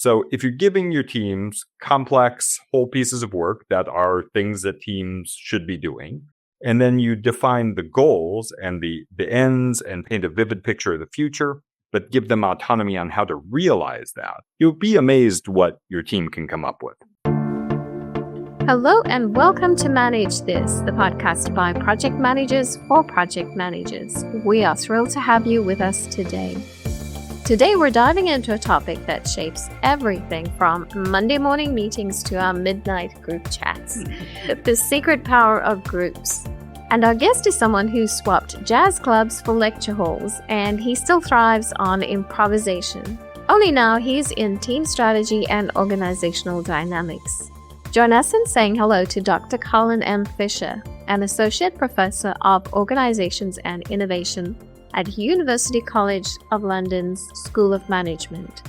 So if you're giving your teams complex whole pieces of work that are things that teams should be doing, and then you define the goals and the ends and paint a vivid picture of the future, but give them autonomy on how to realize that, you'll be amazed what your team can come up with. Hello and welcome to Manage This, the podcast by project managers for project managers. We are thrilled to have you with us today. Today we're diving into a topic that shapes everything from Monday morning meetings to our midnight group chats. The secret power of groups. And our guest is someone who swapped jazz clubs for lecture halls, and he still thrives on improvisation. Only now he's in team strategy and organizational dynamics. Join us in saying hello to Dr. Colin M. Fisher, an Associate Professor of Organizations and Innovation at University College of London's School of Management.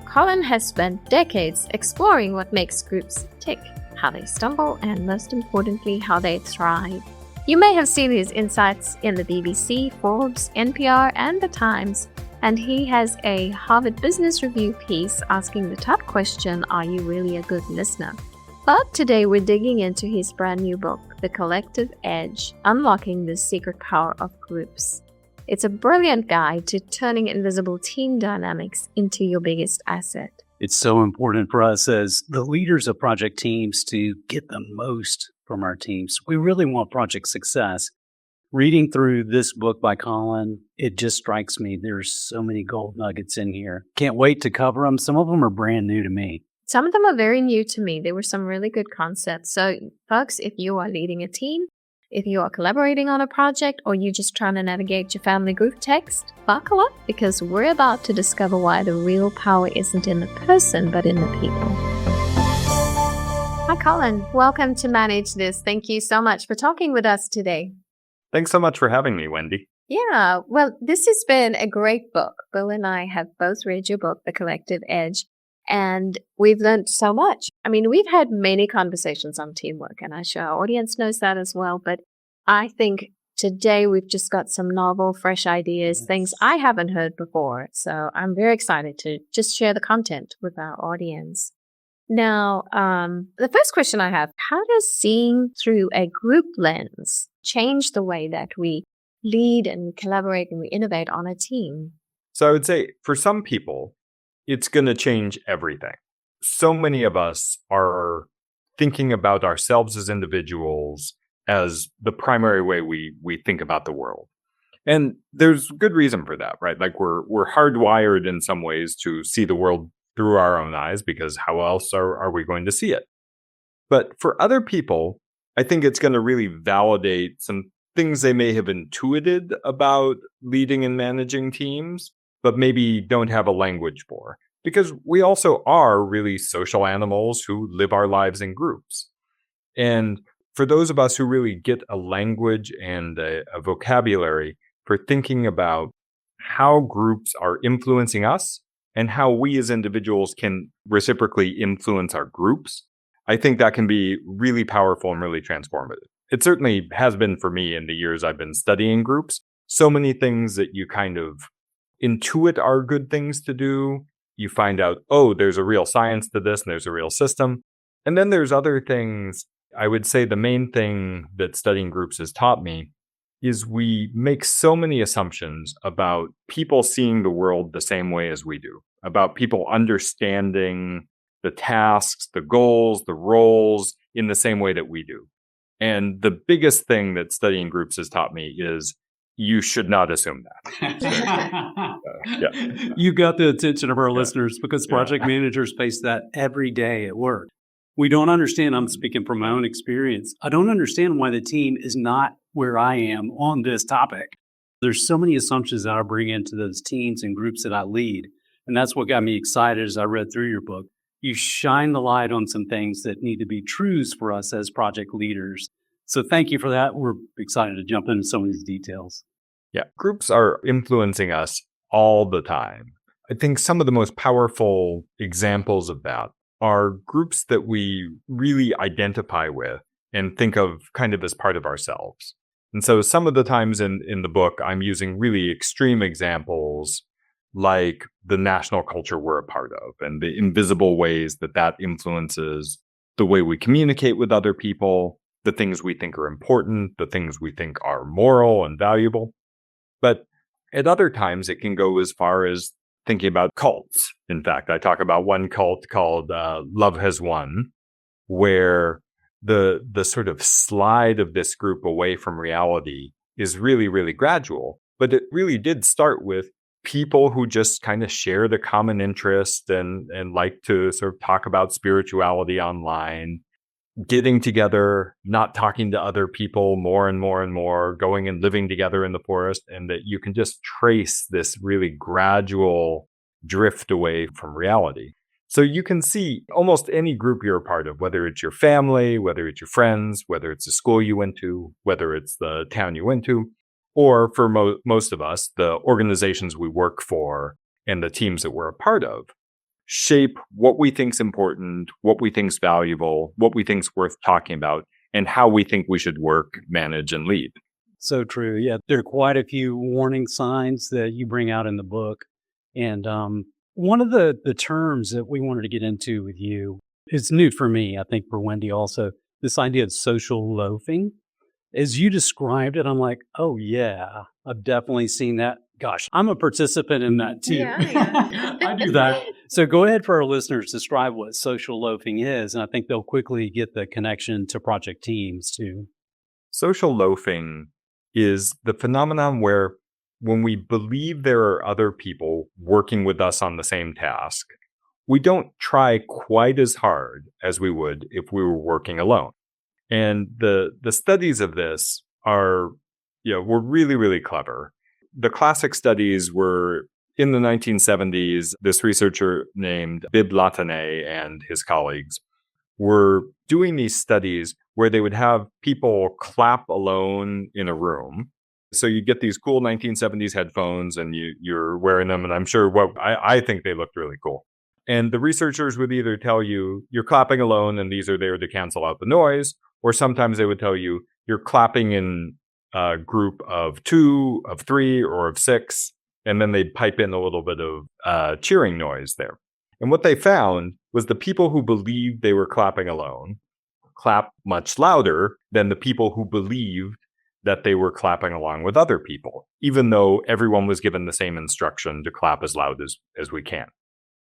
Colin has spent decades exploring what makes groups tick, how they stumble, and most importantly, how they thrive. You may have seen his insights in the BBC, Forbes, NPR, and The Times, and he has a Harvard Business Review piece asking the tough question, are you really a good listener? But today we're digging into his brand new book, The Collective Edge, Unlocking the Secret Power of Groups. It's a brilliant guide to turning invisible team dynamics into your biggest asset. It's so important for us as the leaders of project teams to get the most from our teams. We really want project success. Reading through this book by Colin, it just strikes me there's so many gold nuggets in here. Can't wait to cover them. Some of them are brand new to me. Some of them are very new to me. There were some really good concepts. So, folks, if you are leading a team, if you are collaborating on a project, or you're just trying to navigate your family group text, buckle up because we're about to discover why the real power isn't in the person, but in the people. Hi, Colin. Welcome to Manage This. Thank you so much for talking with us today. Thanks so much for having me, Wendy. Yeah, well, this has been a great book. Bill and I have both read your book, The Collective Edge, and we've learned so much. I mean, we've had many conversations on teamwork, and I'm sure our audience knows that as well. But I think today we've just got some novel, fresh ideas, things I haven't heard before. So I'm very excited to just share the content with our audience. Now, the first question I have, how does seeing through a group lens change the way that we lead and collaborate and we innovate on a team? So I would say for some people, it's going to change everything. So many of us are thinking about ourselves as individuals as the primary way we think about the world. And there's good reason for that, right? Like we're hardwired in some ways to see the world through our own eyes, because how else are we going to see it? But for other people, I think it's going to really validate some things they may have intuited about leading and managing teams, but maybe don't have a language for. Because we also are really social animals who live our lives in groups. And for those of us who really get a language and a vocabulary for thinking about how groups are influencing us and how we as individuals can reciprocally influence our groups, I think that can be really powerful and really transformative. It certainly has been for me in the years I've been studying groups. So many things that you kind of intuit are good things to do. You find out, oh, there's a real science to this and there's a real system. And then there's other things. I would say the main thing that studying groups has taught me is we make so many assumptions about people seeing the world the same way as we do, about people understanding the tasks, the goals, the roles in the same way that we do. And the biggest thing that studying groups has taught me is you should not assume that. Yeah. You got the attention of our listeners because project managers face that every day at work. We don't understand, I'm speaking from my own experience, I don't understand why the team is not where I am on this topic. There's so many assumptions that I bring into those teams and groups that I lead. And that's what got me excited as I read through your book. You shine the light on some things that need to be truths for us as project leaders. So thank you for that. We're excited to jump into some of these details. Yeah, groups are influencing us all the time. I think some of the most powerful examples of that are groups that we really identify with and think of kind of as part of ourselves. And so some of the times in the book, I'm using really extreme examples like the national culture we're a part of and the invisible ways that that influences the way we communicate with other people, the things we think are important, the things we think are moral and valuable. But at other times, it can go as far as thinking about cults. In fact, I talk about one cult called Love Has Won, where the sort of slide of this group away from reality is really, really gradual. But it really did start with people who just kind of share the common interest and like to sort of talk about spirituality online, getting together, not talking to other people more and more and more, going and living together in the forest, and that you can just trace this really gradual drift away from reality. So you can see almost any group you're a part of, whether it's your family, whether it's your friends, whether it's the school you went to, whether it's the town you went to, or for most of us, the organizations we work for and the teams that we're a part of, shape what we think's important, what we think's valuable, what we think's worth talking about, and how we think we should work, manage, and lead. So true. Yeah, there are quite a few warning signs that you bring out in the book. And one of the terms that we wanted to get into with you is new for me, I think for Wendy also, this idea of social loafing. As you described it, I'm like, oh yeah, I've definitely seen that. Gosh, I'm a participant in that too. Yeah. I do that. So go ahead for our listeners, describe what social loafing is. And I think they'll quickly get the connection to project teams too. Social loafing is the phenomenon where when we believe there are other people working with us on the same task, we don't try quite as hard as we would if we were working alone. And the studies of this were really, really clever. The classic studies were in the 1970s. This researcher named Bib Latané and his colleagues were doing these studies where they would have people clap alone in a room. So you get these cool 1970s headphones and you're wearing them. And I'm sure I think they looked really cool. And the researchers would either tell you you're clapping alone and these are there to cancel out the noise, or sometimes they would tell you you're clapping in a group of 2, of 3, or of 6, and then they'd pipe in a little bit of cheering noise there. And what they found was the people who believed they were clapping alone clapped much louder than the people who believed that they were clapping along with other people, even though everyone was given the same instruction to clap as loud as we can.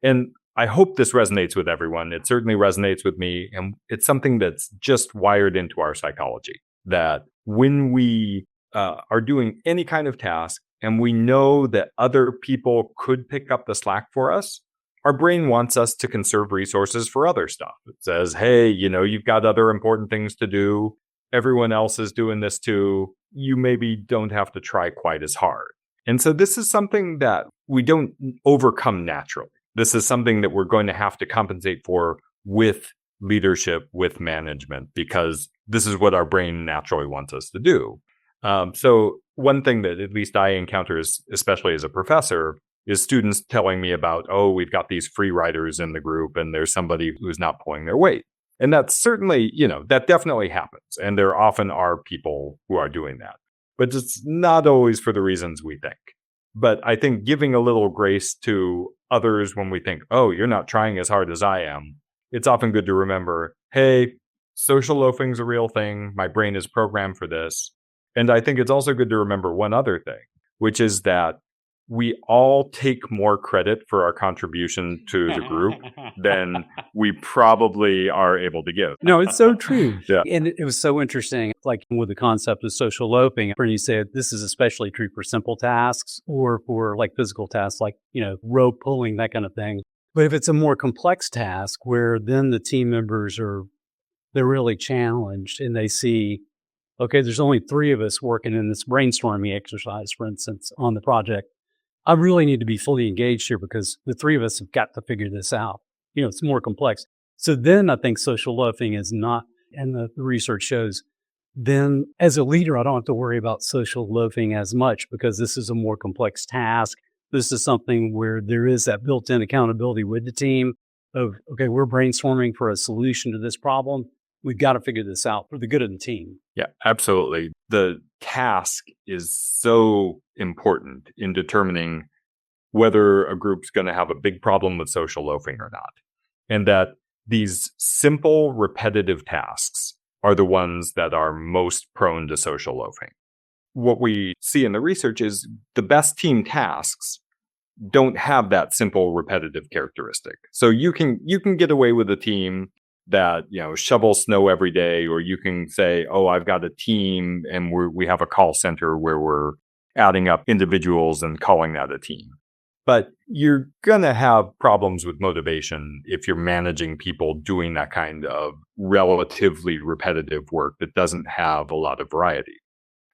And I hope this resonates with everyone. It certainly resonates with me. And it's something that's just wired into our psychology, that when we are doing any kind of task and we know that other people could pick up the slack for us, our brain wants us to conserve resources for other stuff. It says, hey, you've got other important things to do. Everyone else is doing this too. You maybe don't have to try quite as hard. And so this is something that we don't overcome naturally. This is something that we're going to have to compensate for with leadership, with management, because this is what our brain naturally wants us to do. So one thing that at least I encounter, especially as a professor, is students telling me about, we've got these free riders in the group and there's somebody who's not pulling their weight. And that's certainly, that definitely happens. And there often are people who are doing that. But it's not always for the reasons we think. But I think giving a little grace to others when we think, you're not trying as hard as I am, it's often good to remember, hey, social loafing's a real thing. My brain is programmed for this. And I think it's also good to remember one other thing, which is that we all take more credit for our contribution to the group than we probably are able to give. No, it's so true. Yeah. And it was so interesting, like with the concept of social loafing, Brittany said this is especially true for simple tasks or for like physical tasks, like, rope pulling, that kind of thing. But if it's a more complex task where then the team members they're really challenged and they see, okay, there's only 3 of us working in this brainstorming exercise, for instance, on the project. I really need to be fully engaged here because the 3 of us have got to figure this out. It's more complex. So then I think social loafing is not, and the research shows, then as a leader, I don't have to worry about social loafing as much because this is a more complex task. This is something where there is that built-in accountability with the team of, okay, we're brainstorming for a solution to this problem. We've got to figure this out for the good of the team. Yeah, absolutely. The task is so important in determining whether a group's going to have a big problem with social loafing or not. And that these simple, repetitive tasks are the ones that are most prone to social loafing. What we see in the research is the best team tasks don't have that simple, repetitive characteristic. So you can get away with a team that, shovel snow every day, or you can say, oh, I've got a team and we have a call center where we're adding up individuals and calling that a team. But you're going to have problems with motivation if you're managing people doing that kind of relatively repetitive work that doesn't have a lot of variety.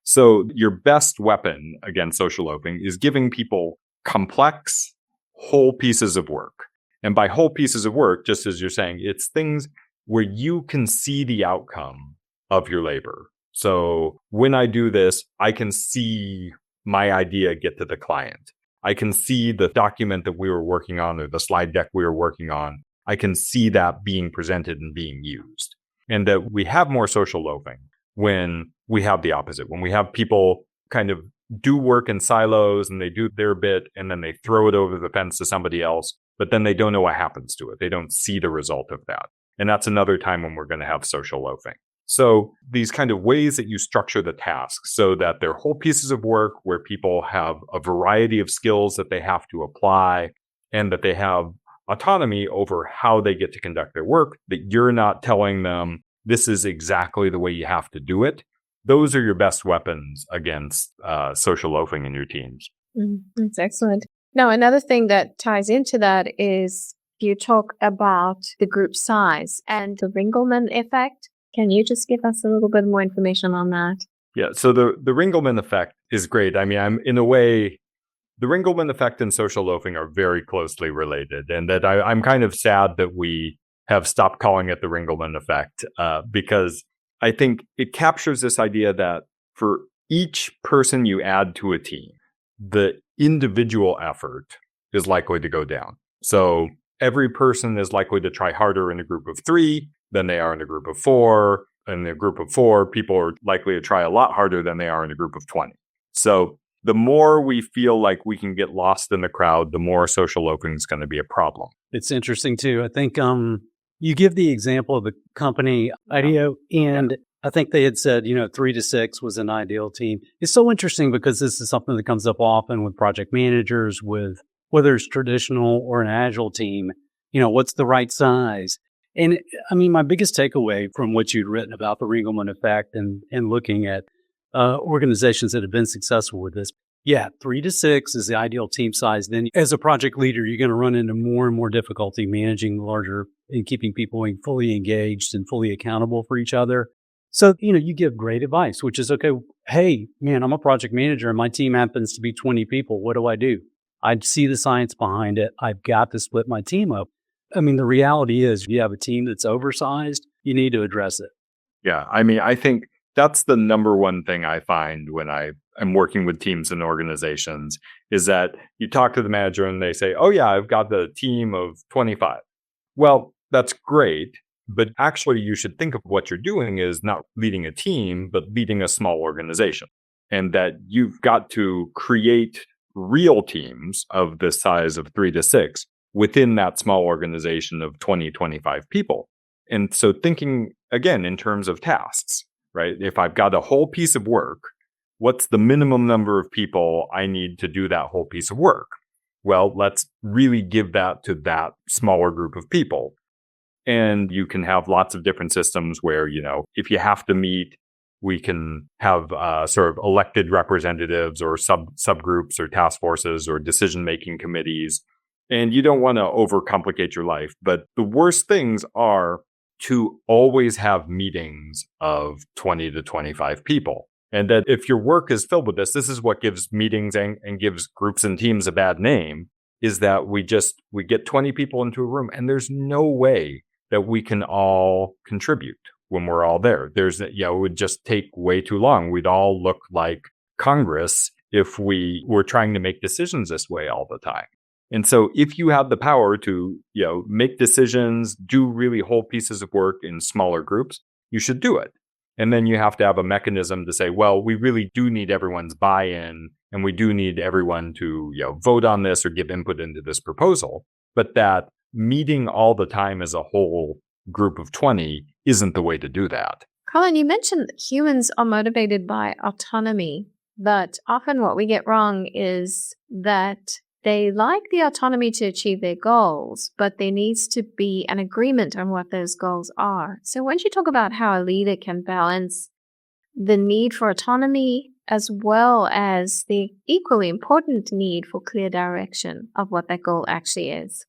So your best weapon against social loafing is giving people complex, whole pieces of work. And by whole pieces of work, just as you're saying, it's things where you can see the outcome of your labor. So when I do this, I can see my idea get to the client. I can see the document that we were working on or the slide deck we were working on. I can see that being presented and being used. And that we have more social loafing when we have the opposite, when we have people kind of do work in silos and they do their bit and then they throw it over the fence to somebody else, but then they don't know what happens to it. They don't see the result of that. And that's another time when we're going to have social loafing. So these kind of ways that you structure the tasks so that they're whole pieces of work where people have a variety of skills that they have to apply and that they have autonomy over how they get to conduct their work, that you're not telling them this is exactly the way you have to do it. Those are your best weapons against social loafing in your teams. That's excellent. Now, another thing that ties into that is you talk about the group size and the Ringelmann effect. Can you just give us a little bit more information on that? Yeah, so the Ringelmann effect is great. I mean, the Ringelmann effect and social loafing are very closely related, and that I'm kind of sad that we have stopped calling it the Ringelmann effect because I think it captures this idea that for each person you add to a team, the individual effort is likely to go down. So every person is likely to try harder in a group of 3 than they are in a group of 4. In a group of 4, people are likely to try a lot harder than they are in a group of 20. So the more we feel like we can get lost in the crowd, the more social loafing is going to be a problem. It's interesting, too. I think you give the example of the company IDEO, and I think they had said, 3 to 6 was an ideal team. It's so interesting because this is something that comes up often with project managers, with whether it's traditional or an agile team. What's the right size? And I mean, my biggest takeaway from what you'd written about the Ringelmann effect and looking at organizations that have been successful with this, 3 to 6 is the ideal team size. Then as a project leader, you're going to run into more and more difficulty managing larger and keeping people fully engaged and fully accountable for each other. So, you give great advice, which is, okay, hey, man, I'm a project manager and my team happens to be 20 people. What do? I see the science behind it. I've got to split my team up. I mean, the reality is you have a team that's oversized, you need to address it. Yeah, I mean, I think that's the number one thing I find when I'm working with teams and organizations is that you talk to the manager and they say, oh yeah, I've got the team of 25. Well, that's great. But actually, you should think of what you're doing is not leading a team, but leading a small organization. And that you've got to create real teams of the size of 3 to 6 within that small organization of 20, 25 people. And so thinking, again, in terms of tasks, right? If I've got a whole piece of work, what's the minimum number of people I need to do that whole piece of work? Well, let's really give that to that smaller group of people. And you can have lots of different systems where, if you have to meet, we can have sort of elected representatives or subgroups or task forces or decision-making committees. And you don't want to overcomplicate your life. But the worst things are to always have meetings of 20 to 25 people. And that if your work is filled with this is what gives meetings and gives groups and teams a bad name, is that we get 20 people into a room and there's no way that we can all contribute when we're all there. It would just take way too long. We'd all look like Congress if we were trying to make decisions this way all the time. And so if you have the power to, make decisions, do really whole pieces of work in smaller groups, you should do it. And then you have to have a mechanism to say, well, we really do need everyone's buy-in, and we do need everyone to vote on this or give input into this proposal. But that meeting all the time as a whole group of 20 isn't the way to do that. Colin, you mentioned that humans are motivated by autonomy, but often what we get wrong is that they like the autonomy to achieve their goals, but there needs to be an agreement on what those goals are. So why don't you talk about how a leader can balance the need for autonomy as well as the equally important need for clear direction of what that goal actually is?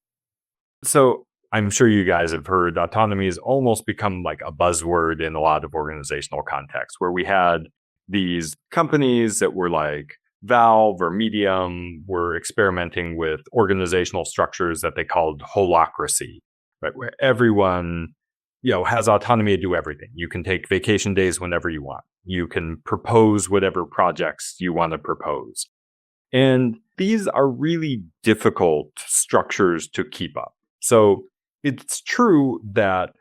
So I'm sure you guys have heard autonomy has almost become like a buzzword in a lot of organizational contexts, where we had these companies that were like Valve or Medium were experimenting with organizational structures that they called holacracy, right? Where everyone, has autonomy to do everything. You can take vacation days whenever you want. You can propose whatever projects you want to propose. And these are really difficult structures to keep up. So it's true that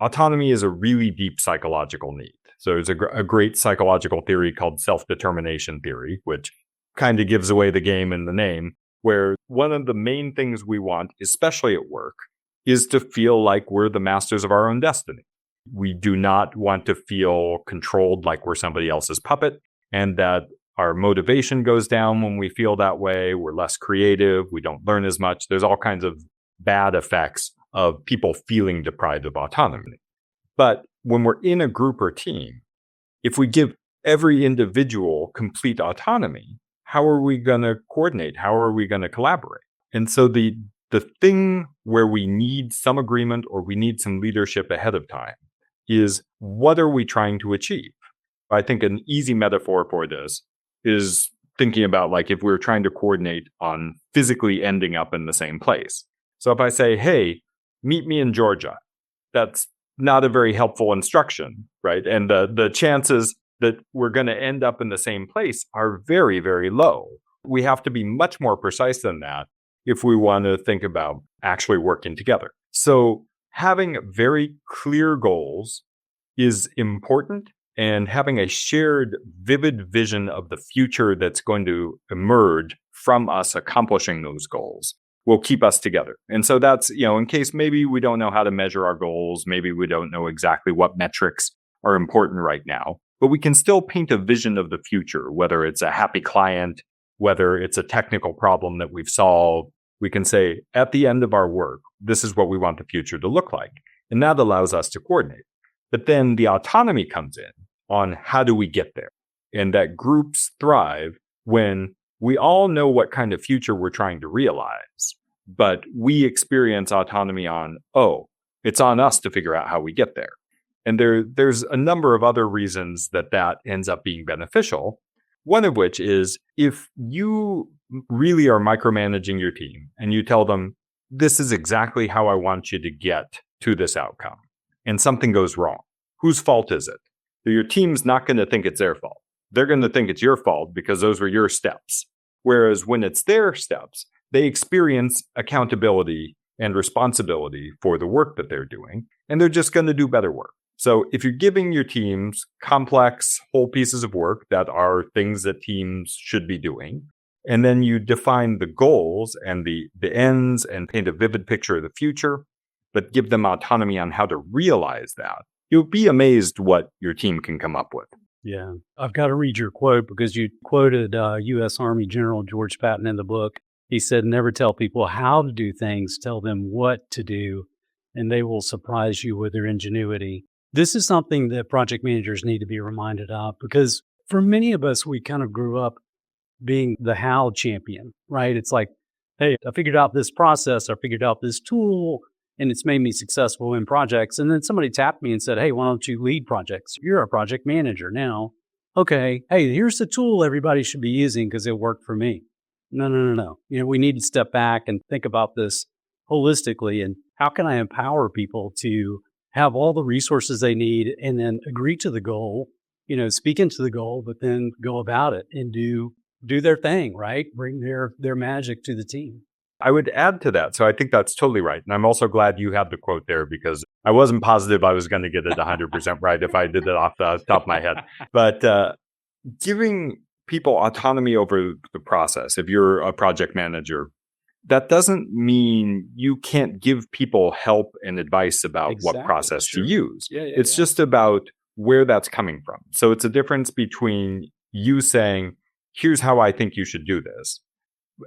autonomy is a really deep psychological need. So there's a great psychological theory called self-determination theory, which kind of gives away the game in the name, where one of the main things we want, especially at work, is to feel like we're the masters of our own destiny. We do not want to feel controlled like we're somebody else's puppet, and that our motivation goes down when we feel that way. We're less creative. We don't learn as much. There's all kinds of bad effects of people feeling deprived of autonomy. But when we're in a group or team, if we give every individual complete autonomy, how are we going to coordinate? How are we going to collaborate? And so the thing where we need some agreement or we need some leadership ahead of time is, what are we trying to achieve? I think an easy metaphor for this is thinking about like if we're trying to coordinate on physically ending up in the same place. So if I say, hey, meet me in Georgia, that's not a very helpful instruction, right? And the chances that we're going to end up in the same place are very, very low. We have to be much more precise than that if we want to think about actually working together. So having very clear goals is important, and having a shared, vivid vision of the future that's going to emerge from us accomplishing those goals will keep us together. And so that's, in case maybe we don't know how to measure our goals, maybe we don't know exactly what metrics are important right now, but we can still paint a vision of the future, whether it's a happy client, whether it's a technical problem that we've solved. We can say, at the end of our work, this is what we want the future to look like. And that allows us to coordinate. But then the autonomy comes in on how do we get there? And that groups thrive when we all know what kind of future we're trying to realize, but we experience autonomy on, it's on us to figure out how we get there. And there's a number of other reasons that ends up being beneficial. One of which is if you really are micromanaging your team and you tell them, this is exactly how I want you to get to this outcome, and something goes wrong, whose fault is it? Your team's not going to think it's their fault. They're going to think it's your fault because those were your steps. Whereas when it's their steps, they experience accountability and responsibility for the work that they're doing, and they're just going to do better work. So if you're giving your teams complex whole pieces of work that are things that teams should be doing, and then you define the goals and the ends and paint a vivid picture of the future, but give them autonomy on how to realize that, you'll be amazed what your team can come up with. Yeah. I've got to read your quote because you quoted U.S. Army General George Patton in the book. He said, never tell people how to do things, tell them what to do, and they will surprise you with their ingenuity. This is something that project managers need to be reminded of, because for many of us, we kind of grew up being the how champion, right? It's like, hey, I figured out this process, I figured out this tool, and it's made me successful in projects. And then somebody tapped me and said, hey, why don't you lead projects? You're a project manager now. Okay, hey, here's the tool everybody should be using because it worked for me. No. We need to step back and think about this holistically. And how can I empower people to have all the resources they need and then agree to the goal, speak into the goal, but then go about it and do their thing, right? Bring their magic to the team. I would add to that. So I think that's totally right. And I'm also glad you had the quote there because I wasn't positive I was going to get it 100% right if I did it off the top of my head. But giving people autonomy over the process, if you're a project manager, that doesn't mean you can't give people help and advice about what process to use. It's just about where that's coming from. So it's a difference between you saying, here's how I think you should do this,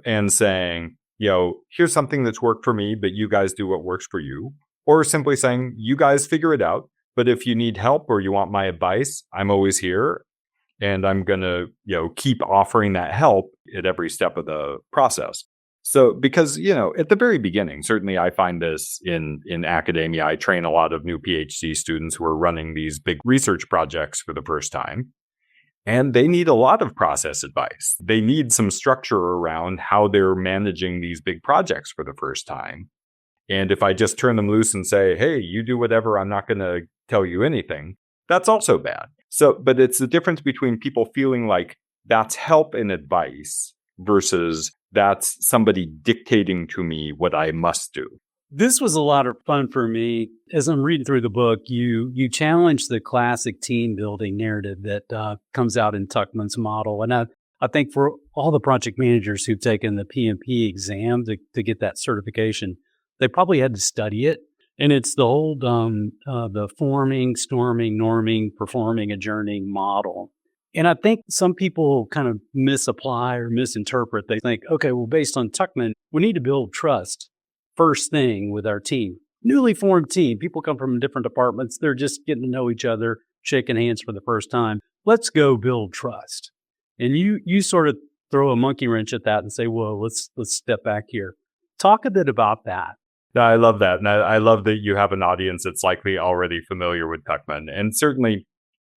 and saying, here's something that's worked for me, but you guys do what works for you. Or simply saying, you guys figure it out. But if you need help or you want my advice, I'm always here. And I'm going to, keep offering that help at every step of the process. So because, at the very beginning, certainly I find this in academia, I train a lot of new PhD students who are running these big research projects for the first time. And they need a lot of process advice. They need some structure around how they're managing these big projects for the first time. And if I just turn them loose and say, hey, you do whatever, I'm not going to tell you anything, that's also bad. So, but it's the difference between people feeling like that's help and advice versus that's somebody dictating to me what I must do. This was a lot of fun for me. As I'm reading through the book, you challenge the classic team building narrative that comes out in Tuckman's model. And I think for all the project managers who've taken the PMP exam to get that certification, they probably had to study it. And it's the old the forming, storming, norming, performing, adjourning model. And I think some people kind of misapply or misinterpret. They think, okay, well, based on Tuckman, we need to build trust first thing with our team. Newly formed team. People come from different departments. They're just getting to know each other, shaking hands for the first time. Let's go build trust. And you sort of throw a monkey wrench at that and say, well, let's step back here. Talk a bit about that. I love that. And I love that you have an audience that's likely already familiar with Tuckman. And certainly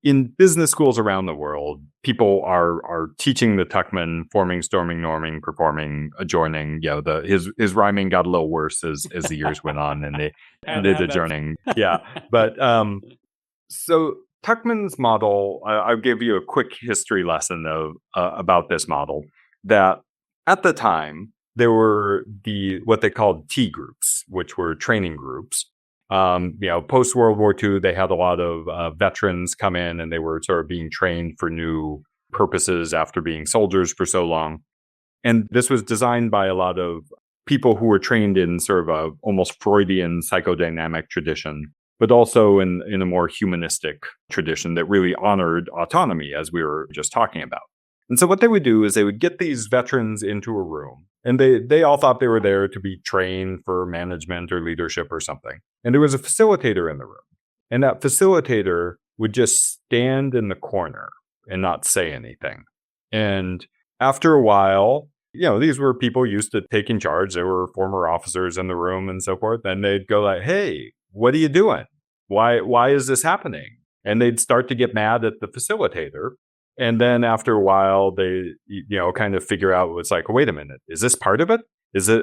in business schools around the world, people are teaching the Tuckman forming, storming, norming, performing, adjourning. His rhyming got a little worse as the years went on, and they ended adjourning. Yeah, but so Tuckman's model. I'll give you a quick history lesson about this model. That at the time there were what they called T groups, which were training groups. Post World War II, they had a lot of veterans come in and they were sort of being trained for new purposes after being soldiers for so long. And this was designed by a lot of people who were trained in sort of a almost Freudian psychodynamic tradition, but also in a more humanistic tradition that really honored autonomy, as we were just talking about. And so what they would do is they would get these veterans into a room, and they all thought they were there to be trained for management or leadership or something. And there was a facilitator in the room. And that facilitator would just stand in the corner and not say anything. And after a while, these were people used to taking charge. There were former officers in the room and so forth. And they'd go like, hey, what are you doing? Why is this happening? And they'd start to get mad at the facilitator. And then after a while, they, kind of figure out, it's like, wait a minute, is this part of it?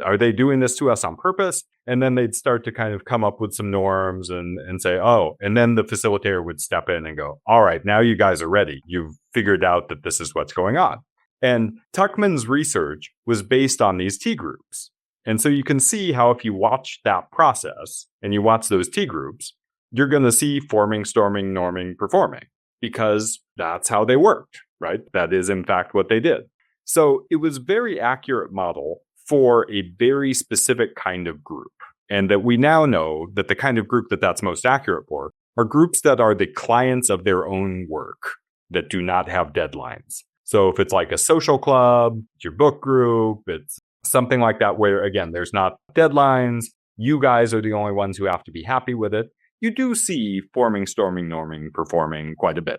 Are they doing this to us on purpose? And then they'd start to kind of come up with some norms and say, oh, and then the facilitator would step in and go, all right, now you guys are ready. You've figured out that this is what's going on. And Tuckman's research was based on these T groups. And so you can see how if you watch that process and you watch those T groups, you're going to see forming, storming, norming, performing, because that's how they worked, right? That is, in fact, what they did. So it was a very accurate model for a very specific kind of group. And that we now know that the kind of group that's most accurate for are groups that are the clients of their own work, that do not have deadlines. So if it's like a social club, it's your book group, it's something like that where, again, there's not deadlines. You guys are the only ones who have to be happy with it. You do see forming, storming, norming, performing quite a bit.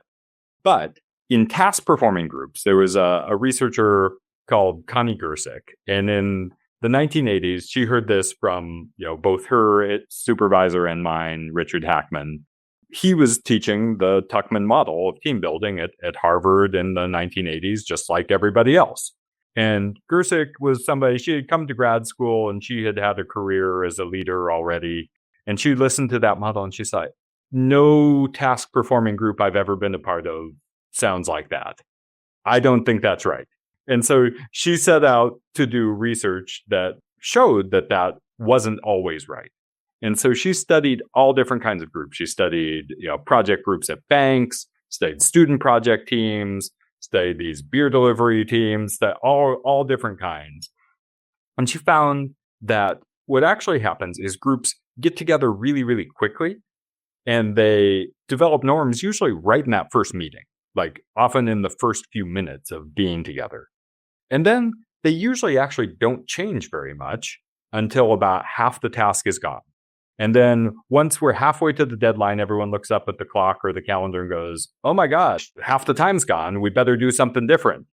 But in task-performing groups, there was a researcher called Connie Gersick. And in the 1980s, she heard this from both her supervisor and mine, Richard Hackman. He was teaching the Tuckman model of team building at Harvard in the 1980s, just like everybody else. And Gersick was somebody, she had come to grad school and she had had a career as a leader already. And she listened to that model and she's like, no task performing group I've ever been a part of sounds like that. I don't think that's right. And so she set out to do research that showed that that wasn't always right. And so she studied all different kinds of groups. She studied, project groups at banks, studied student project teams, studied these beer delivery teams, that all different kinds. And she found that what actually happens is groups get together really, really quickly, and they develop norms usually right in that first meeting, like often in the first few minutes of being together. And then they usually actually don't change very much until about half the task is gone. And then once we're halfway to the deadline, everyone looks up at the clock or the calendar and goes, oh my gosh, half the time's gone. We better do something different.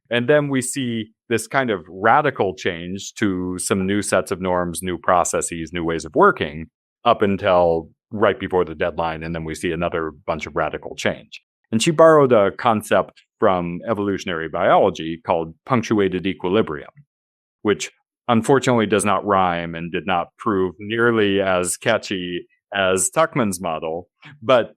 And then we see this kind of radical change to some new sets of norms, new processes, new ways of working up until right before the deadline. And then we see another bunch of radical change. And she borrowed a concept from evolutionary biology called punctuated equilibrium, which unfortunately does not rhyme and did not prove nearly as catchy as Tuckman's model. But,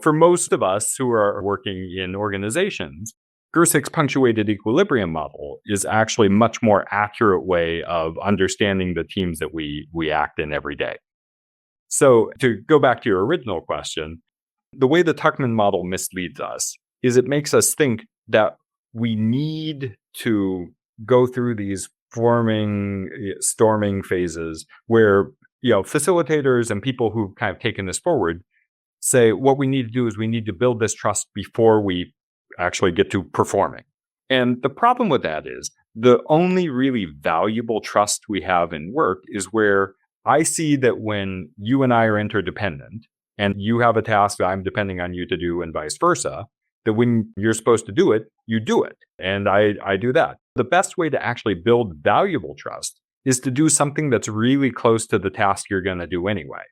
for most of us who are working in organizations, Gersich's punctuated equilibrium model is actually a much more accurate way of understanding the teams that we act in every day. So to go back to your original question, the way the Tuckman model misleads us is it makes us think that we need to go through these storming phases where, facilitators and people who've kind of taken this forward say what we need to do is we need to build this trust before we actually get to performing. And the problem with that is the only really valuable trust we have in work is where I see that when you and I are interdependent and you have a task that I'm depending on you to do and vice versa, that when you're supposed to do it, you do it. And I do that. The best way to actually build valuable trust is to do something that's really close to the task you're going to do anyway.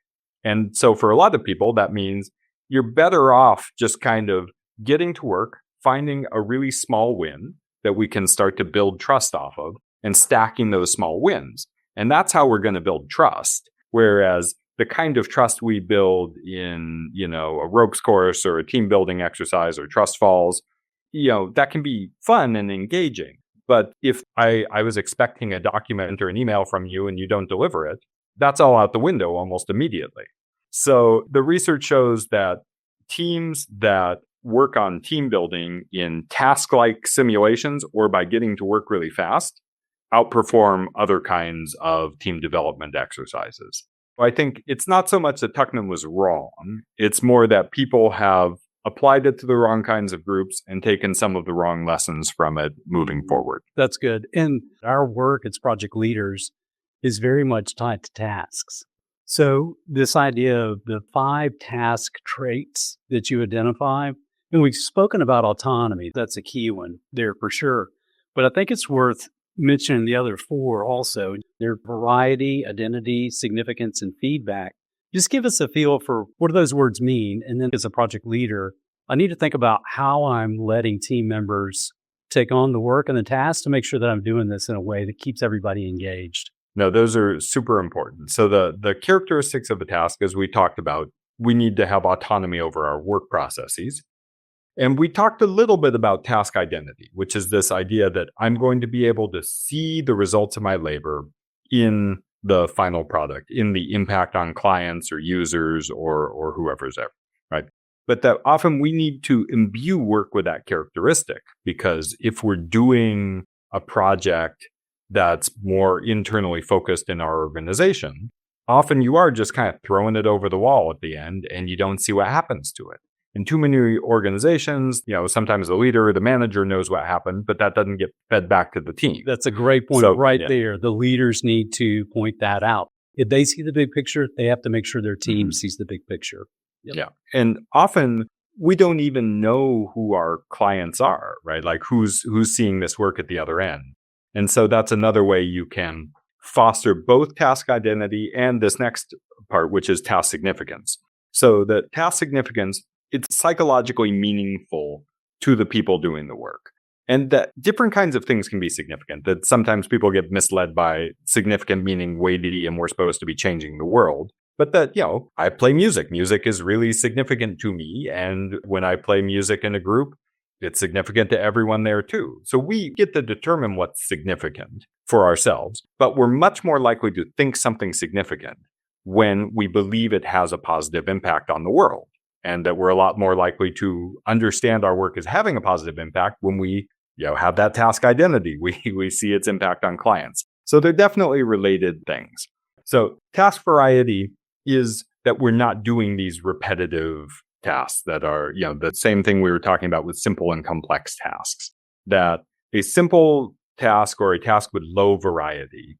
And so for a lot of people, that means you're better off just kind of getting to work, finding a really small win that we can start to build trust off of and stacking those small wins. And that's how we're going to build trust. Whereas the kind of trust we build in, a ropes course or a team building exercise or trust falls, that can be fun and engaging. But if I was expecting a document or an email from you and you don't deliver it, that's all out the window almost immediately. So the research shows that teams that work on team building in task-like simulations or by getting to work really fast outperform other kinds of team development exercises. I think it's not so much that Tuckman was wrong. It's more that people have applied it to the wrong kinds of groups and taken some of the wrong lessons from it moving forward. That's good. And our work as project leaders is very much tied to tasks. So this idea of the 5 task traits that you identify, and we've spoken about autonomy. That's a key one there for sure. But I think it's worth mentioning the other 4 also. They're variety, identity, significance, and feedback. Just give us a feel for what do those words mean. And then as a project leader, I need to think about how I'm letting team members take on the work and the task to make sure that I'm doing this in a way that keeps everybody engaged. No, those are super important. So the characteristics of a task, as we talked about, we need to have autonomy over our work processes. And we talked a little bit about task identity, which is this idea that I'm going to be able to see the results of my labor in the final product, in the impact on clients or users or whoever's there, right? But that often we need to imbue work with that characteristic, because if we're doing a project that's more internally focused in our organization, often you are just kind of throwing it over the wall at the end and you don't see what happens to it. In too many organizations, sometimes the leader or the manager knows what happened, but that doesn't get fed back to the team. That's a great point there. The leaders need to point that out. If they see the big picture, they have to make sure their team sees the big picture. Yep. Yeah. And often we don't even know who our clients are, right? Like who's seeing this work at the other end. And so that's another way you can foster both task identity and this next part, which is task significance. So the task significance, it's psychologically meaningful to the people doing the work. And that different kinds of things can be significant, that sometimes people get misled by significant meaning weighty and we're supposed to be changing the world. But that, I play music. Music is really significant to me. And when I play music in a group, it's significant to everyone there too. So we get to determine what's significant for ourselves, but we're much more likely to think something significant when we believe it has a positive impact on the world, and that we're a lot more likely to understand our work as having a positive impact when we have that task identity. We see its impact on clients. So they're definitely related things. So task variety is that we're not doing these repetitive tasks that are, the same thing we were talking about with simple and complex tasks. That a simple task or a task with low variety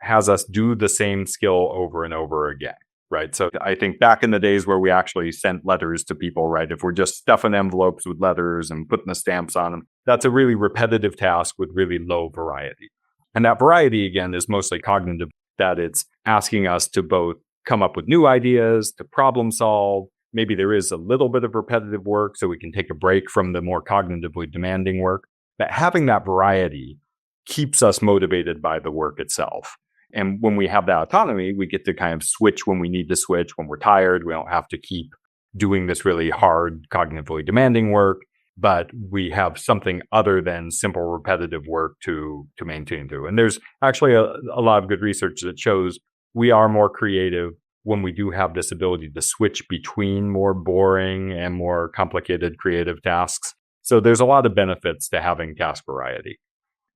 has us do the same skill over and over again, right? So I think back in the days where we actually sent letters to people, right? If we're just stuffing envelopes with letters and putting the stamps on them, that's a really repetitive task with really low variety. And that variety, again, is mostly cognitive, that it's asking us to both come up with new ideas, to problem solve. Maybe there is a little bit of repetitive work, so we can take a break from the more cognitively demanding work. But having that variety keeps us motivated by the work itself. And when we have that autonomy, we get to kind of switch when we need to switch. When we're tired, we don't have to keep doing this really hard, cognitively demanding work, but we have something other than simple repetitive work to maintain through. And there's actually a lot of good research that shows we are more creative when we do have this ability to switch between more boring and more complicated creative tasks. So there's a lot of benefits to having task variety.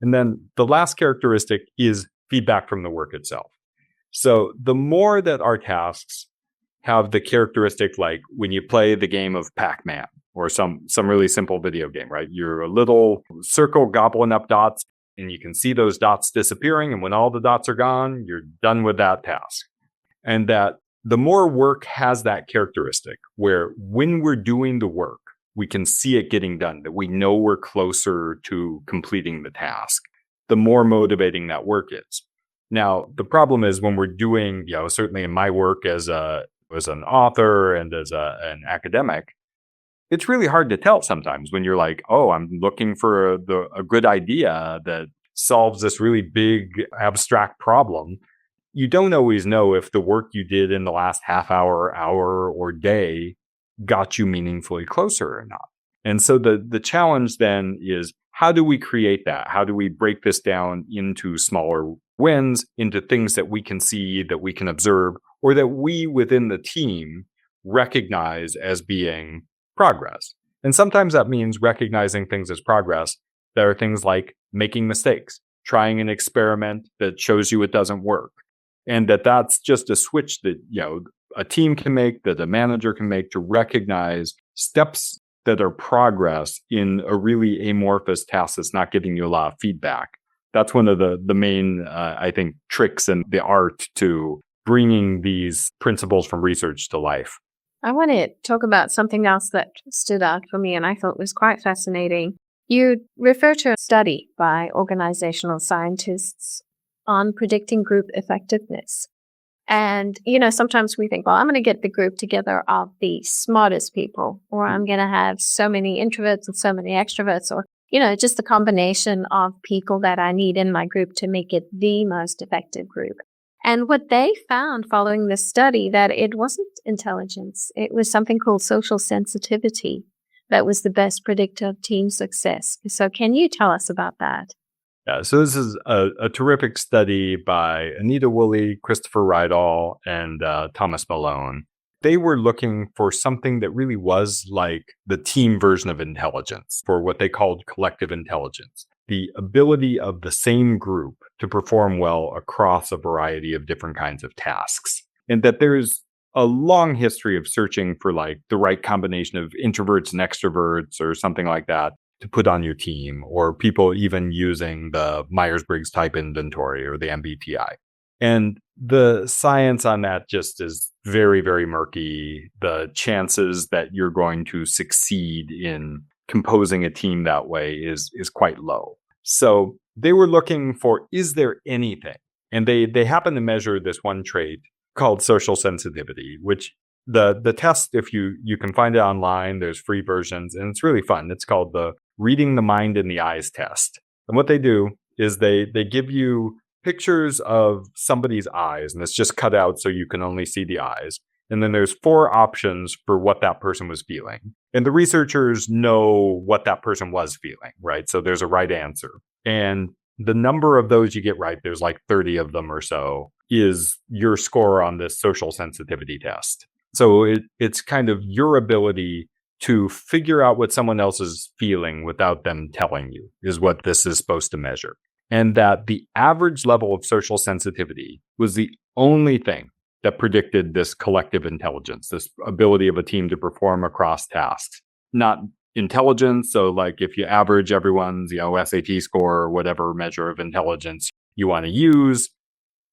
And then the last characteristic is feedback from the work itself. So the more that our tasks have the characteristic, like when you play the game of Pac-Man or some really simple video game, right? You're a little circle gobbling up dots and you can see those dots disappearing. And when all the dots are gone, you're done with that task. And that the more work has that characteristic where when we're doing the work, we can see it getting done, that we know we're closer to completing the task, the more motivating that work is. Now, the problem is when we're doing, certainly in my work as an author and as an academic, it's really hard to tell sometimes when you're like, oh, I'm looking for a good idea that solves this really big abstract problem. You don't always know if the work you did in the last half hour, or day got you meaningfully closer or not. And so the challenge then is, how do we create that? How do we break this down into smaller wins, into things that we can see, that we can observe, or that we within the team recognize as being progress? And sometimes that means recognizing things as progress that are things like making mistakes, trying an experiment that shows you it doesn't work. And that's just a switch that, a team can make, that a manager can make, to recognize steps that are progress in a really amorphous task that's not giving you a lot of feedback. That's one of the main, I think, tricks in the art to bringing these principles from research to life. I want to talk about something else that stood out for me and I thought was quite fascinating. You refer to a study by organizational scientists on predicting group effectiveness. And, sometimes we think, well, I'm going to get the group together of the smartest people, or I'm going to have so many introverts and so many extroverts, or, just a combination of people that I need in my group to make it the most effective group. And what they found following this study, that it wasn't intelligence. It was something called social sensitivity that was the best predictor of team success. So can you tell us about that? Yeah, so this is a terrific study by Anita Woolley, Christopher Rydall, and Thomas Malone. They were looking for something that really was like the team version of intelligence, for what they called collective intelligence, the ability of the same group to perform well across a variety of different kinds of tasks. And that there's a long history of searching for like the right combination of introverts and extroverts or something like that to put on your team, or people even using the Myers-Briggs type inventory or the MBTI. And the science on that just is very, very murky. The chances that you're going to succeed in composing a team that way is quite low. So they were looking for, is there anything? And they happen to measure this one trait called social sensitivity, which the test, if you can find it online, there's free versions, and it's really fun. It's called the Reading the Mind in the Eyes test. And what they do is they give you pictures of somebody's eyes, and it's just cut out so you can only see the eyes. And then there's 4 options for what that person was feeling. And the researchers know what that person was feeling, right? So there's a right answer. And the number of those you get right, there's like 30 of them or so, is your score on this social sensitivity test. So it's kind of your ability to figure out what someone else is feeling without them telling you is what this is supposed to measure. And that the average level of social sensitivity was the only thing that predicted this collective intelligence, this ability of a team to perform across tasks, not intelligence. So like if you average everyone's, SAT score or whatever measure of intelligence you want to use,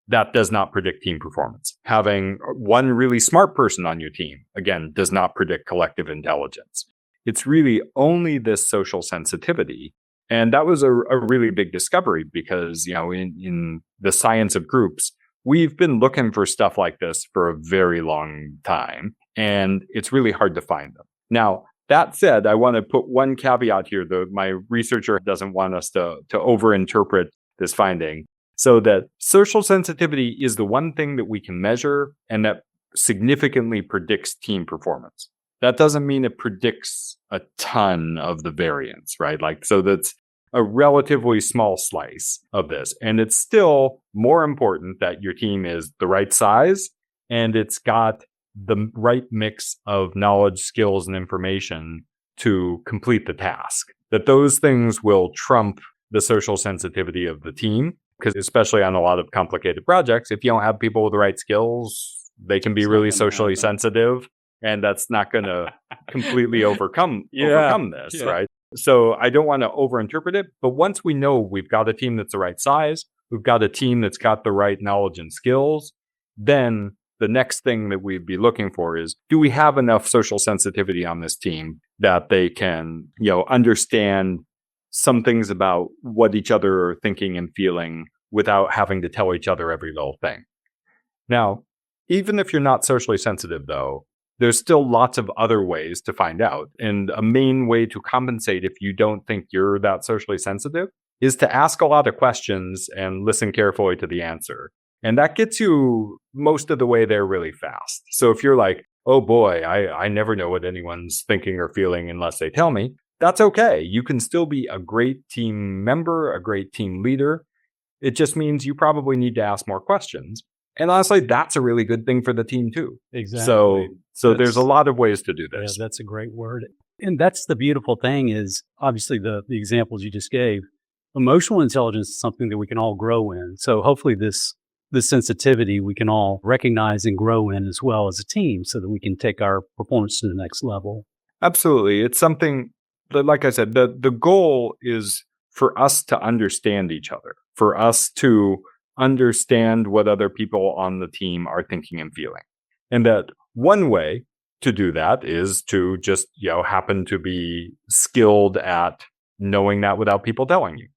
that does not predict team performance. Having one really smart person on your team, again, does not predict collective intelligence. It's really only this social sensitivity. And that was a really big discovery because, in the science of groups, we've been looking for stuff like this for a very long time, and it's really hard to find them. Now, that said, I want to put one caveat here, though my researcher doesn't want us to overinterpret this finding. So that social sensitivity is the one thing that we can measure and that significantly predicts team performance. That doesn't mean it predicts a ton of the variance, right? So that's a relatively small slice of this. And it's still more important that your team is the right size and it's got the right mix of knowledge, skills, and information to complete the task. That those things will trump the social sensitivity of the team. Because especially on a lot of complicated projects, if you don't have people with the right skills, they can be really socially sensitive. And that's not going to completely overcome this, right? So I don't want to overinterpret it. But once we know we've got a team that's the right size, we've got a team that's got the right knowledge and skills, then the next thing that we'd be looking for is, do we have enough social sensitivity on this team that they can, understand some things about what each other are thinking and feeling without having to tell each other every little thing. Now, even if you're not socially sensitive, though, there's still lots of other ways to find out. And a main way to compensate if you don't think you're that socially sensitive is to ask a lot of questions and listen carefully to the answer. And that gets you most of the way there really fast. So if you're like, oh boy, I never know what anyone's thinking or feeling unless they tell me, that's okay. You can still be a great team member, a great team leader. It just means you probably need to ask more questions. And honestly, that's a really good thing for the team too. Exactly. So there's a lot of ways to do this. Yeah, that's a great word. And that's the beautiful thing is obviously the examples you just gave. Emotional intelligence is something that we can all grow in. So hopefully this sensitivity we can all recognize and grow in as well as a team so that we can take our performance to the next level. Absolutely. It's something that, like I said, the goal is for us to understand each other, for us to understand what other people on the team are thinking and feeling. And that one way to do that is to just, happen to be skilled at knowing that without people telling you.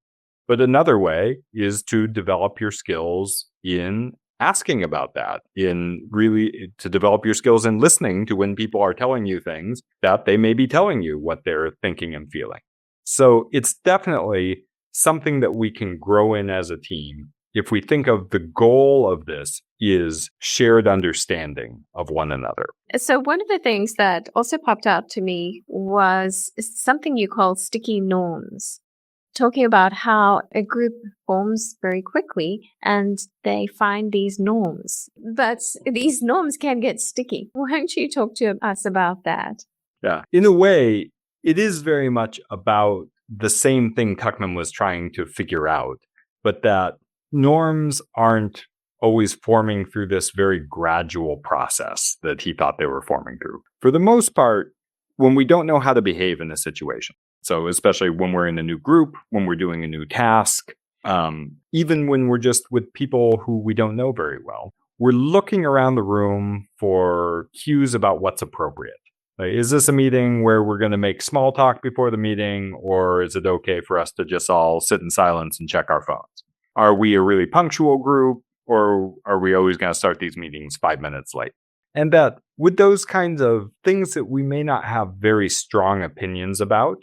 But another way is to develop your skills in asking about that, in really to develop your skills in listening to when people are telling you things that they may be telling you what they're thinking and feeling. So it's definitely something that we can grow in as a team if we think of the goal of this is shared understanding of one another. So one of the things that also popped out to me was something you call sticky norms, talking about how a group forms very quickly and they find these norms. But these norms can get sticky. Why don't you talk to us about that? Yeah. In a way, it is very much about the same thing Tuckman was trying to figure out, but that norms aren't always forming through this very gradual process that he thought they were forming through. For the most part, when we don't know how to behave in a situation, so especially when we're in a new group, when we're doing a new task, even when we're just with people who we don't know very well, we're looking around the room for cues about what's appropriate. Like, is this a meeting where we're going to make small talk before the meeting, or is it okay for us to just all sit in silence and check our phones? Are we a really punctual group, or are we always going to start these meetings 5 minutes late? And that with those kinds of things that we may not have very strong opinions about,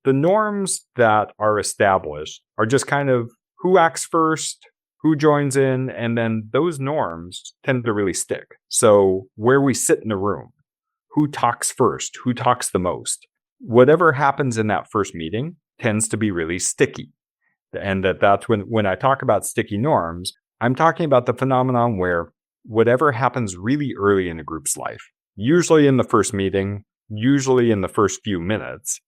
the norms that are established are just kind of who acts first, who joins in, and then those norms tend to really stick. So where we sit in a room, who talks first, who talks the most, whatever happens in that first meeting tends to be really sticky. And that's when I talk about sticky norms, I'm talking about the phenomenon where whatever happens really early in a group's life, usually in the first meeting, usually in the first few minutes,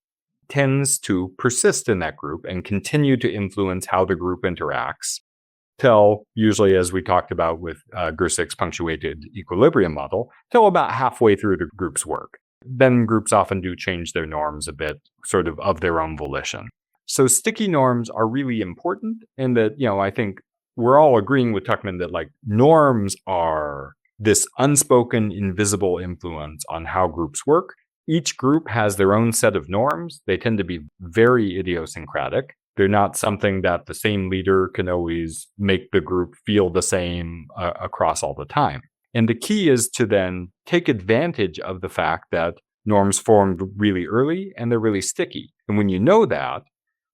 tends to persist in that group and continue to influence how the group interacts till usually, as we talked about with Gersich's punctuated equilibrium model, till about halfway through the group's work. Then groups often do change their norms a bit, sort of their own volition. So sticky norms are really important in that, I think we're all agreeing with Tuckman that like norms are this unspoken, invisible influence on how groups work. Each group has their own set of norms. They tend to be very idiosyncratic. They're not something that the same leader can always make the group feel the same across all the time. And the key is to then take advantage of the fact that norms formed really early and they're really sticky. And when you know that,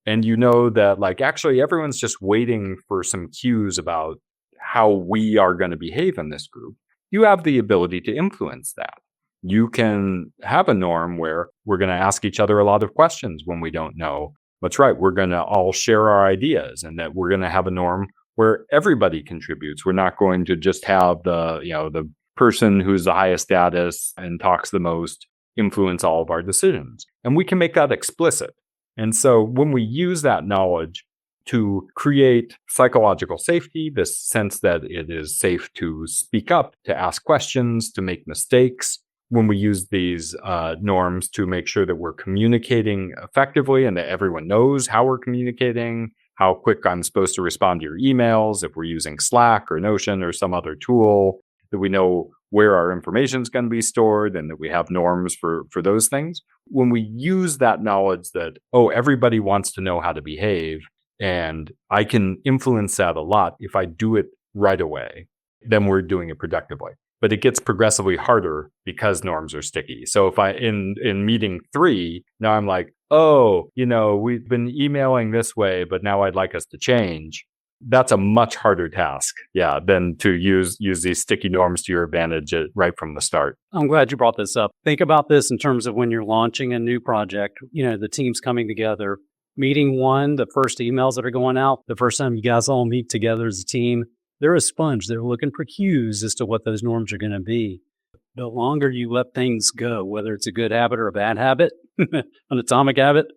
and you know that like actually everyone's just waiting for some cues about how we are going to behave in this group, you have the ability to influence that. You can have a norm where we're going to ask each other a lot of questions when we don't know what's right. We're going to all share our ideas, and that we're going to have a norm where everybody contributes. We're not going to just have the person who's the highest status and talks the most influence all of our decisions. And we can make that explicit. And so when we use that knowledge to create psychological safety, this sense that it is safe to speak up, to ask questions, to make mistakes, when we use these norms to make sure that we're communicating effectively and that everyone knows how we're communicating, how quick I'm supposed to respond to your emails, if we're using Slack or Notion or some other tool, that we know where our information is going to be stored and that we have norms for those things. When we use that knowledge that, everybody wants to know how to behave and I can influence that a lot if I do it right away, then we're doing it productively. But it gets progressively harder because norms are sticky. So if I, in meeting 3, now I'm like, we've been emailing this way, but now I'd like us to change. That's a much harder task, than to use these sticky norms to your advantage right from the start. I'm glad you brought this up. Think about this in terms of when you're launching a new project, the team's coming together. Meeting 1, the first emails that are going out, the first time you guys all meet together as a team, they're a sponge. They're looking for cues as to what those norms are going to be. The longer you let things go, whether it's a good habit or a bad habit, an atomic habit,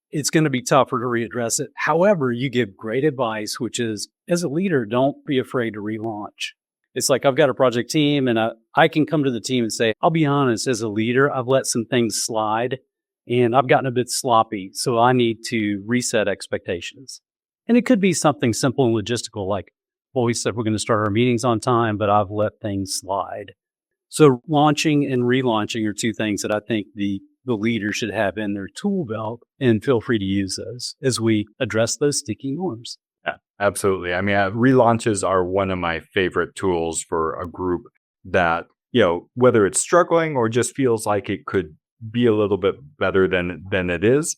it's going to be tougher to readdress it. However, you give great advice, which is, as a leader, don't be afraid to relaunch. It's like I've got a project team and I can come to the team and say, I'll be honest, as a leader, I've let some things slide and I've gotten a bit sloppy. So I need to reset expectations. And it could be something simple and logistical, like, we said we're going to start our meetings on time, but I've let things slide. So launching and relaunching are two things that I think the leader should have in their tool belt, and feel free to use those as we address those sticky norms. Yeah, absolutely. I mean, relaunches are one of my favorite tools for a group that, whether it's struggling or just feels like it could be a little bit better than it is,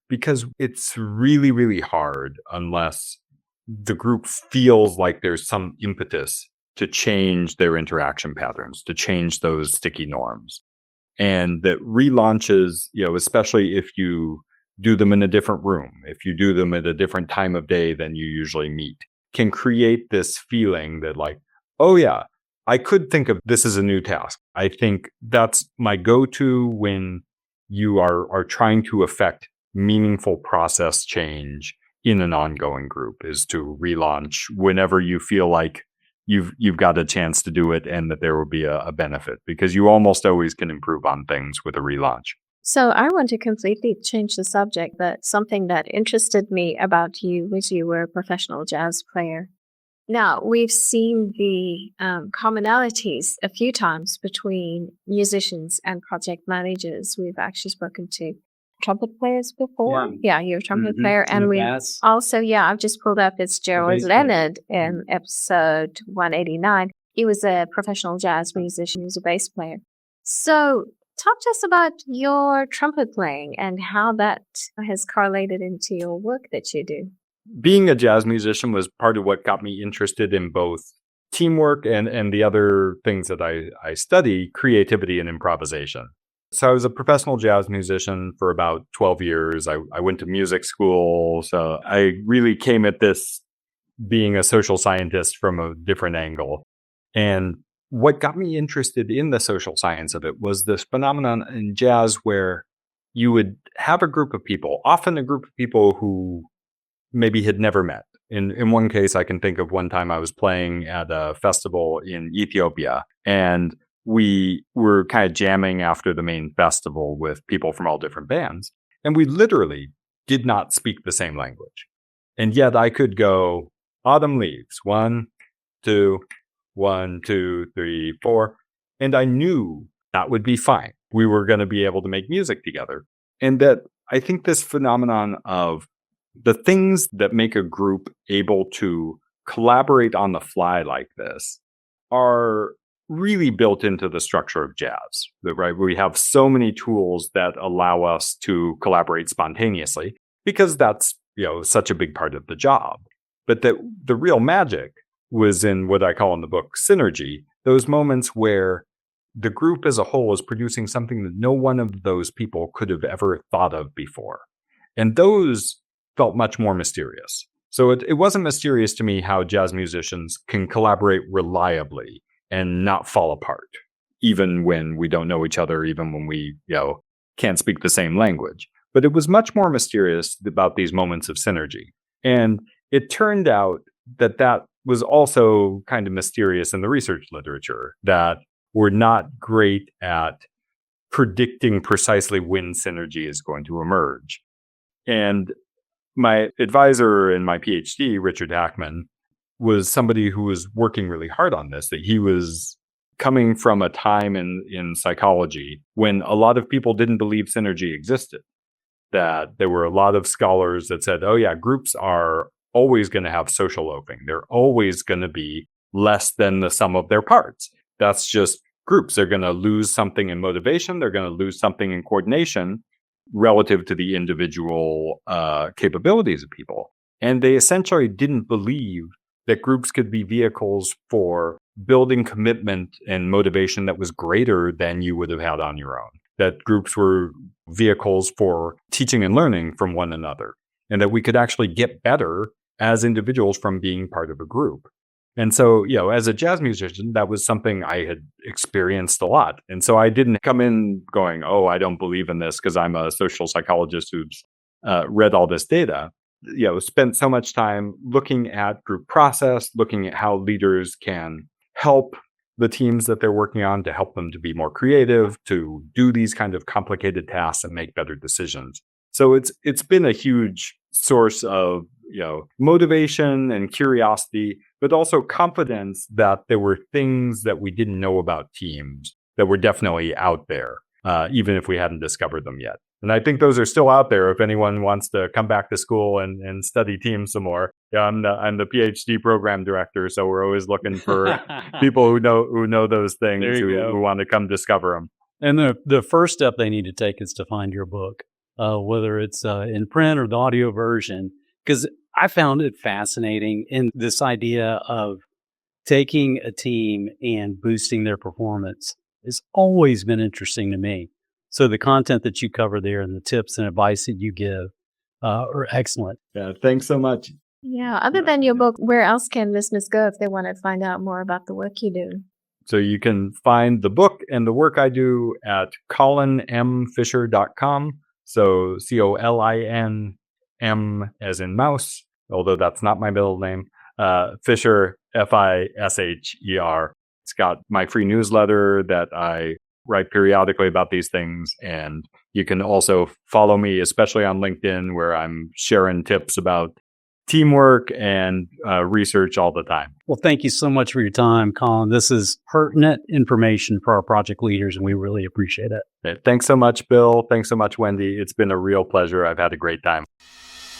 because it's really, really hard unless the group feels like there's some impetus to change their interaction patterns, to change those sticky norms. And that relaunches, especially if you do them in a different room, if you do them at a different time of day than you usually meet, can create this feeling that like, I could think of this as a new task. I think that's my go-to when you are trying to affect meaningful process change in an ongoing group, is to relaunch whenever you feel like you've got a chance to do it and that there will be a benefit, because you almost always can improve on things with a relaunch. So I want to completely change the subject. But something that interested me about you was you were a professional jazz player. Now, we've seen the commonalities a few times between musicians and project managers. We've actually spoken to trumpet players before. Yeah, you're a trumpet player. And we also, I've just pulled up Fitzgerald Leonard in episode 189. He was a professional jazz musician. He was a bass player. So talk to us about your trumpet playing and how that has correlated into your work that you do. Being a jazz musician was part of what got me interested in both teamwork and the other things that I study, creativity and improvisation. So I was a professional jazz musician for about 12 years. I went to music school. So I really came at this being a social scientist from a different angle. And what got me interested in the social science of it was this phenomenon in jazz where you would have a group of people, often a group of people who maybe had never met. In one case, I can think of one time I was playing at a festival in Ethiopia, and we were kind of jamming after the main festival with people from all different bands. And we literally did not speak the same language. And yet I could go, autumn leaves, 1, 2, 1, 2, 3, 4. And I knew that would be fine. We were going to be able to make music together. And that I think this phenomenon of the things that make a group able to collaborate on the fly like this are really built into the structure of jazz, right? We have so many tools that allow us to collaborate spontaneously because that's, such a big part of the job. But that the real magic was in what I call in the book synergy, those moments where the group as a whole is producing something that no one of those people could have ever thought of before. And those felt much more mysterious. So it wasn't mysterious to me how jazz musicians can collaborate reliably and not fall apart, even when we don't know each other, even when we, can't speak the same language. But it was much more mysterious about these moments of synergy. And it turned out that was also kind of mysterious in the research literature, that we're not great at predicting precisely when synergy is going to emerge. And my advisor in my PhD, Richard Hackman, was somebody who was working really hard on this, that he was coming from a time in psychology when a lot of people didn't believe synergy existed, that there were a lot of scholars that said, oh yeah, groups are always going to have social loafing. They're always going to be less than the sum of their parts. That's just groups. They're going to lose something in motivation. They're going to lose something in coordination relative to the individual capabilities of people. And they essentially didn't believe that groups could be vehicles for building commitment and motivation that was greater than you would have had on your own. That groups were vehicles for teaching and learning from one another, and that we could actually get better as individuals from being part of a group. And so, as a jazz musician, that was something I had experienced a lot. And so I didn't come in going, oh, I don't believe in this because I'm a social psychologist who's read all this data. Spent so much time looking at group process, looking at how leaders can help the teams that they're working on, to help them to be more creative, to do these kind of complicated tasks and make better decisions. So it's been a huge source of motivation and curiosity, but also confidence that there were things that we didn't know about teams that were definitely out there, even if we hadn't discovered them yet. And I think those are still out there if anyone wants to come back to school and study teams some more. I'm the PhD program director, so we're always looking for people who know those things, who want to come discover them. And the first step they need to take is to find your book, whether it's in print or the audio version, because I found it fascinating in this idea of taking a team and boosting their performance. Has always been interesting to me. So the content that you cover there and the tips and advice that you give are excellent. Yeah, thanks so much. Yeah, other than your book, where else can listeners go if they want to find out more about the work you do? So you can find the book and the work I do at colinmfisher.com. So COLIN M as in mouse, although that's not my middle name. Fisher, FISHER. It's got my free newsletter that I write periodically about these things. And you can also follow me, especially on LinkedIn, where I'm sharing tips about teamwork and research all the time. Well, thank you so much for your time, Colin. This is pertinent information for our project leaders, and we really appreciate it. Okay, thanks so much, Bill. Thanks so much, Wendy. It's been a real pleasure. I've had a great time.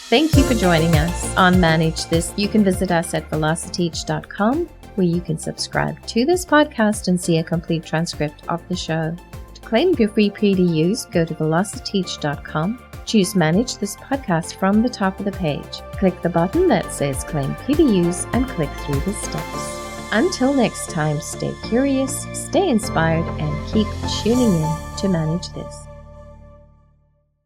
Thank you for joining us on Manage This. You can visit us at velociteach.com, where you can subscribe to this podcast and see a complete transcript of the show. To claim your free PDUs, go to velociteach.com, choose Manage This podcast from the top of the page. Click the button that says Claim PDUs and click through the steps. Until next time, stay curious, stay inspired, and keep tuning in to manage this.